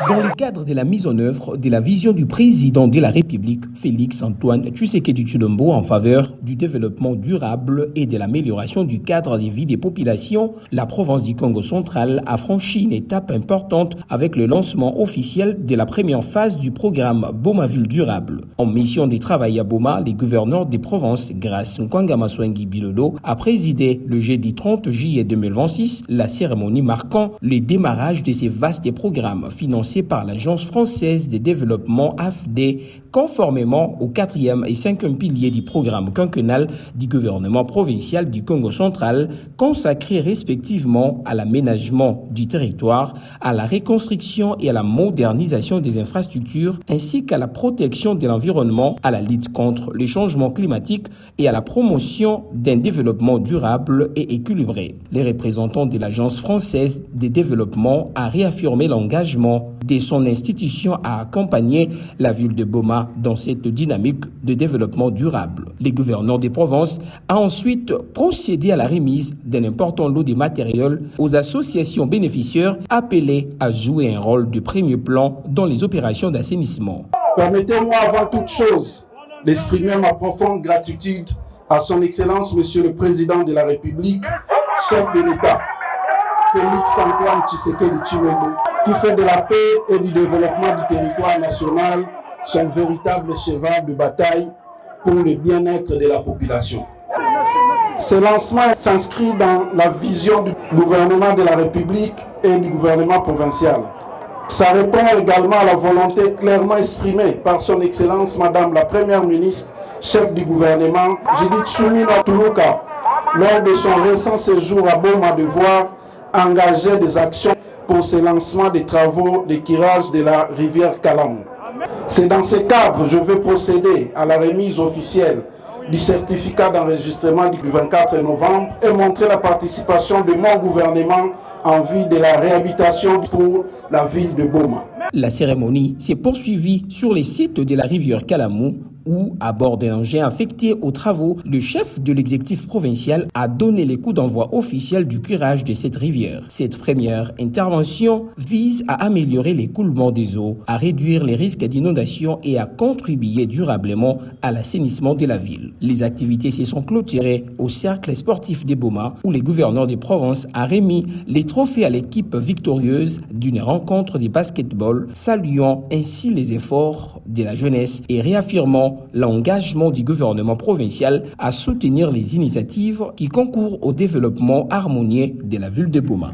Dans le cadre de la mise en œuvre de la vision du président de la République, Félix Antoine Tshisekedi Tshilombo, en faveur du développement durable et de l'amélioration du cadre de vie des populations, la province du Congo central a franchi une étape importante avec le lancement officiel de la première phase du programme Boma Ville Durable. En mission de travail à Boma, les gouverneurs des provinces, Grace Nkwanga-Maswengi Bilolo, a présidé le jeudi 30 juillet 2026 la cérémonie marquant le démarrage de ces vastes programmes financés par l'Agence française de développement AFD, conformément au 4e et 5e pilier du programme quinquennal du gouvernement provincial du Congo central, consacrés respectivement à l'aménagement du territoire, à la reconstruction et à la modernisation des infrastructures, ainsi qu'à la protection de l'environnement, à la lutte contre le changement climatique et à la promotion d'un développement durable et équilibré. Les représentants de l'Agence française de développement a réaffirmé l'engagement de son institution à accompagner la ville de Boma dans cette dynamique de développement durable. Les gouverneurs des provinces ont ensuite procédé à la remise d'un important lot de matériel aux associations bénéficiaires appelées à jouer un rôle de premier plan dans les opérations d'assainissement. Permettez-moi avant toute chose d'exprimer ma profonde gratitude à son Excellence Monsieur le Président de la République, chef de l'État, Félix Antoine Tshisekedi Tshilombo, qui fait de la paix et du développement du territoire national son véritable cheval de bataille pour le bien-être de la population. Ce lancement s'inscrit dans la vision du gouvernement de la République et du gouvernement provincial. Ça répond également à la volonté clairement exprimée par son Excellence Madame la Première ministre, chef du gouvernement, Judith Suminwa Tuluka, lors de son récent séjour à Boma de voir engager des actions pour ce lancement des travaux de curage de la rivière Kalamu. C'est dans ce cadre que je vais procéder à la remise officielle du certificat d'enregistrement du 24 novembre et montrer la participation de mon gouvernement en vue de la réhabilitation pour la ville de Boma. La cérémonie s'est poursuivie sur les sites de la rivière Kalamu où, à bord d'un engin affecté aux travaux, le chef de l'exécutif provincial a donné les coups d'envoi officiels du curage de cette rivière. Cette première intervention vise à améliorer l'écoulement des eaux, à réduire les risques d'inondation et à contribuer durablement à l'assainissement de la ville. Les activités se sont clôturées au cercle sportif des Boma où les gouverneurs des provinces ont remis les trophées à l'équipe victorieuse d'une rencontre de basketball, saluant ainsi les efforts de la jeunesse et réaffirmant l'engagement du gouvernement provincial à soutenir les initiatives qui concourent au développement harmonieux de la ville de Boma.